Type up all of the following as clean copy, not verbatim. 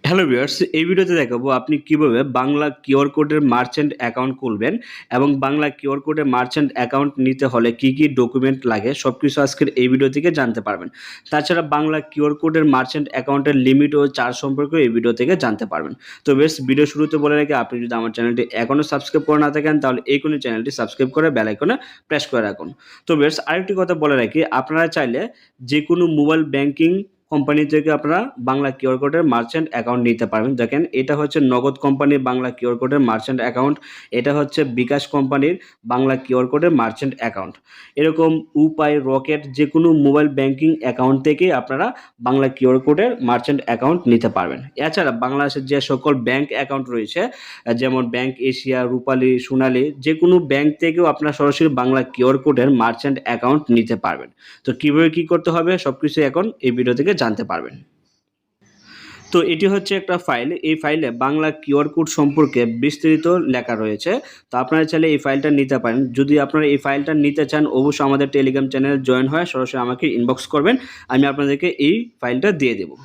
Hello viewers, এই ভিডিওতে দেখাবো আপনি কিভাবে বাংলা কিউআর কোডের মার্চেন্ট অ্যাকাউন্ট খুলবেন এবং বাংলা কিউআর কোডের মার্চেন্ট অ্যাকাউন্ট নিতে হলে কি ডকুমেন্ট লাগে সবকিছু আজকের এই ভিডিও থেকে জানতে পারবেন। তাছাড়া বাংলা কিউআর কোডের মার্চেন্ট অ্যাকাউন্টের লিমিট ও চার্জ সম্পর্কে এই ভিডিও থেকে জানতে পারবেন। তো বেশ, ভিডিও শুরুতে বলে রাখি, আপনি যদি আমার চ্যানেলটি এখনও সাবস্ক্রাইব করে না থাকেন তাহলে এখনই চ্যানেলটি সাবস্ক্রাইব করে বেল আইকনে প্রেস করে রাখুন। তো বেশ, আরেকটি কথা বলে রাখি, আপনারা চাইলে যে কোনো মোবাইল ব্যাংকিং কোম্পানি থেকে আপনারা বাংলা কিউআর কোডের মার্চেন্ট অ্যাকাউন্ট নিতে পারবেন। দেখেন, এটা হচ্ছে নগদ কোম্পানির বাংলা কিউআর কোডের মার্চেন্ট অ্যাকাউন্ট, এটা হচ্ছে বিকাশ কোম্পানির বাংলা কিউআর কোডের মার্চেন্ট অ্যাকাউন্ট। এরকম উপায়, রকেট যে কোনো মোবাইল ব্যাংকিং অ্যাকাউন্ট থেকে আপনারা বাংলা কিউআর কোডের মার্চেন্ট অ্যাকাউন্ট নিতে পারবেন। এছাড়া বাংলাদেশের যে সকল ব্যাংক অ্যাকাউন্ট রয়েছে, যেমন ব্যাংক এশিয়া, রূপালী, সোনালী, যে কোনো ব্যাংক থেকেও আপনারা সরাসরি বাংলা কিউআর কোডের মার্চেন্ট অ্যাকাউন্ট নিতে পারবেন। তো কীভাবে কী করতে হবে সবকিছু এখন এই ভিডিও থেকে জানতে পারবেন। তো এটি হচ্ছে একটা ফাইল, এই ফাইলে বাংলা কিউআর কোড সম্পর্কে বিস্তারিত লেখা রয়েছে। তো আপনারা চাইলে এই ফাইলটা নিতে পারেন। যদি আপনারা এই ফাইলটা নিতে চান অবশ্যই আমাদের টেলিগ্রাম চ্যানেলে জয়েন হয়ে সরাসরি আমাকে ইনবক্স করবেন, আমি আপনাদেরকে এই ফাইলটা দিয়ে দেবো।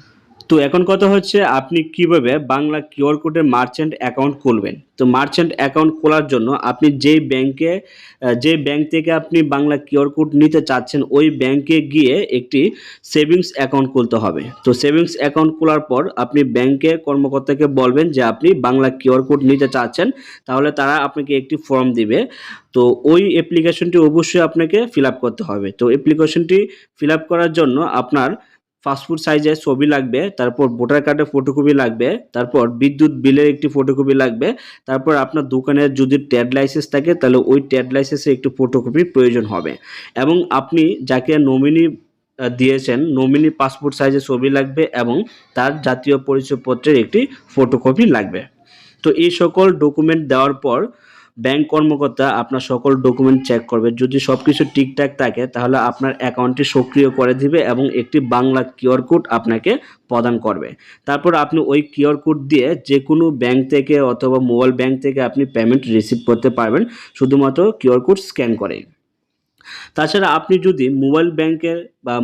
তো এখন কথা হচ্ছে আপনি কিভাবে বাংলা কিউআর কোডের মার্চেন্ট অ্যাকাউন্ট খুলবেন। তো মার্চেন্ট অ্যাকাউন্ট খোলার জন্য আপনি যে ব্যাংক থেকে আপনি বাংলা কিউআর কোড নিতে চাচ্ছেন ওই ব্যাংকে গিয়ে একটি সেভিংস অ্যাকাউন্ট খুলতে হবে। তো সেভিংস অ্যাকাউন্ট খোলার পর আপনি ব্যাংকের কর্মকর্তাকে বলবেন যে আপনি বাংলা কিউআর কোড নিতে চাচ্ছেন, তাহলে তারা আপনাকে একটি ফর্ম দিবে। তো ওই অ্যাপ্লিকেশনটি অবশ্যই আপনাকে ফিল আপ করতে হবে। তো অ্যাপ্লিকেশনটি ফিল আপ করার জন্য আপনার পাসপোর্ট সাইজের ছবি লাগবে, তারপর ভোটার কার্ডের ফটোকপি লাগবে, তারপর বিদ্যুৎ বিলের একটি ফটোকপি লাগবে, তারপর আপনার দোকানের যদি ট্রেড লাইসেন্স থাকে তাহলে ওই ট্রেড লাইসেন্সের একটি ফটোকপি প্রয়োজন হবে এবং আপনি যাকে নমিনি দিয়েছেন নমিনি পাসপোর্ট সাইজের ছবি লাগবে এবং তার জাতীয় পরিচয়পত্রের একটি ফটোকপি লাগবে। তো এই সকল ডকুমেন্ট দেওয়ার পর ব্যাংক কর্মকর্তা আপনার সকল ডকুমেন্ট চেক করবে। যদি সব কিছু ঠিকঠাক থাকে তাহলে আপনার অ্যাকাউন্টটি সক্রিয় করে দিবে এবং একটি বাংলা কিউআর কোড আপনাকে প্রদান করবে। তারপর আপনি ওই কিউআর কোড দিয়ে যে কোনো ব্যাংক থেকে অথবা মোবাইল ব্যাংক থেকে আপনি পেমেন্ট রিসিভ করতে পারবেন শুধুমাত্র কিউআর কোড স্ক্যান করে। তাছাড়া আপনি যদি মোবাইল ব্যাংকের বা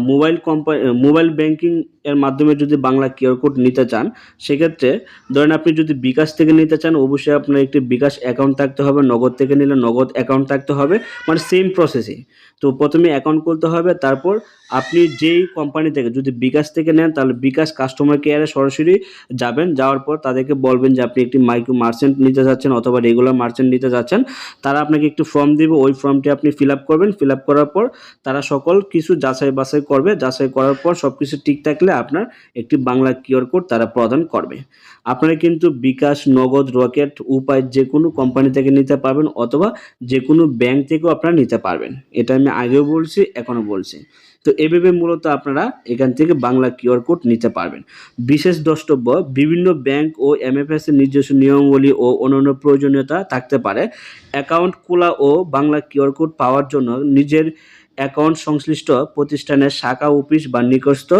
মোবাইল ব্যাংকিং এর মাধ্যমে যদি বাংলা কিউআর কোড নিতে চান, সেক্ষেত্রে ধরেন আপনি যদি বিকাশ থেকে নিতে চান অবশ্যই আপনার একটি বিকাশ অ্যাকাউন্ট থাকতে হবে, নগদ থেকে নিলে নগদ অ্যাকাউন্ট থাকতে হবে, মানে সেম প্রসেসই। তো প্রথমে অ্যাকাউন্ট খুলতে হবে, তারপর আপনি যেই কোম্পানি থেকে যদি বিকাশ থেকে নেন তাহলে বিকাশ কাস্টমার কেয়ারে সরাসরি যাবেন, যাওয়ার পর তাদেরকে বলবেন যে আপনি একটি মাইক্রো মার্চেন্ট নিতে যাচ্ছেন অথবা রেগুলার মার্চেন্ট নিতে যাচ্ছেন। তারা আপনাকে একটি ফর্ম দিবে, ওই ফর্মটি আপনি ফিল আপ করবেন। ফিল আপ করার পর তারা সকল কিছু যাচাই বাছাই করবে, যাচাই করার পর সব কিছু ঠিক থাকলে আপনার একটি বাংলা কিউআর কোড তারা প্রদান করবে। আপনারা কিন্তু বিকাশ, নগদ, রকেট, উপায় যে কোনো কোম্পানি থেকে নিতে পারবেন অথবা যে কোনো ব্যাংক থেকেও আপনারা নিতে পারবেন। এটা আমি আগেও বলছি, এখনও বলছি। তো এভাবে মূলত আপনারা এখান থেকে বাংলা কিউআর কোড নিতে পারবেন। বিশেষ দ্রষ্টব্য, বিভিন্ন ব্যাংক ও এমএফএস এর নিজস্ব নিয়মাবলী ও অন্যান্য প্রয়োজনীয়তা থাকতে পারে। অ্যাকাউন্ট খোলা ও বাংলা কিউআর কোড পাওয়ার জন্য নিজের অ্যাকাউন্ট সংশ্লিষ্ট প্রতিষ্ঠানের শাখা অফিস বা নিকটস্থ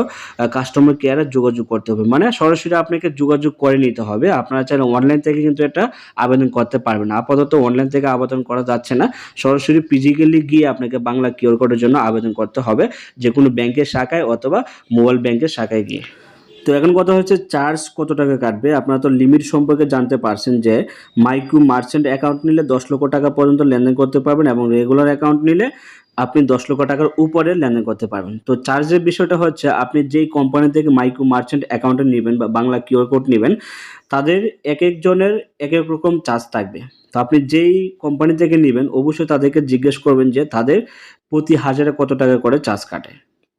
কাস্টমার কেয়ারে যোগাযোগ করতে হবে, মানে সরাসরি আপনাকে যোগাযোগ করে নিতে হবে। আপনারা চাইলে অনলাইন থেকে কিন্তু এটা আবেদন করতে পারবেন না, আপাতত অনলাইন থেকে আবেদন করা যাচ্ছে না, সরাসরি ফিজিক্যালি গিয়ে আপনাকে বাংলা কিউআর কোডের জন্য আবেদন করতে হবে যে কোনো ব্যাংকের শাখায় অথবা মোবাইল ব্যাংকের শাখায় গিয়ে। তো এখন কথা হচ্ছে চার্জ কত টাকা কাটবে। আপনারা তো লিমিট সম্পর্কে জানতে পারছেন যে মাইক্রো মার্চেন্ট অ্যাকাউন্ট নিলে 10 লক্ষ টাকা পর্যন্ত লেনদেন করতে পারবেন এবং রেগুলার অ্যাকাউন্ট নিলে আপনি 10 লক্ষ টাকার উপরে লেনদেন করতে পারবেন। তো চার্জের বিষয়টা হচ্ছে আপনি যেই কোম্পানি থেকে মাইক্রো মার্চেন্ট অ্যাকাউন্টে নেবেন বা বাংলা কিউআর কোড নেবেন তাদের এক একজনের এক এক রকম চার্জ থাকবে। তো আপনি যেই কোম্পানি থেকে নেবেন অবশ্যই তাদেরকে জিজ্ঞেস করবেন যে তাদের প্রতি হাজারে কত টাকা করে চার্জ কাটে।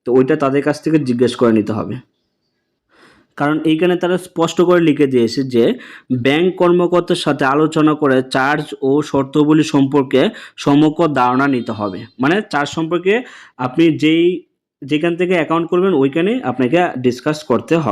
তো ওইটা তাদের কাছ থেকে জিজ্ঞেস করে নিতে হবে, কারণ এইখানে তারা স্পষ্ট করে লিখে দিয়েছে যে ব্যাংক কর্মকর্তার সাথে আলোচনা করে চার্জ ও শর্তাবলী সম্পর্কে সমগ্র ধারণা নিতে হবে। মানে চার্জ সম্পর্কে আপনি যেখান থেকে অ্যাকাউন্ট করবেন ওইখানে আপনাকে ডিসকাস করতে হবে।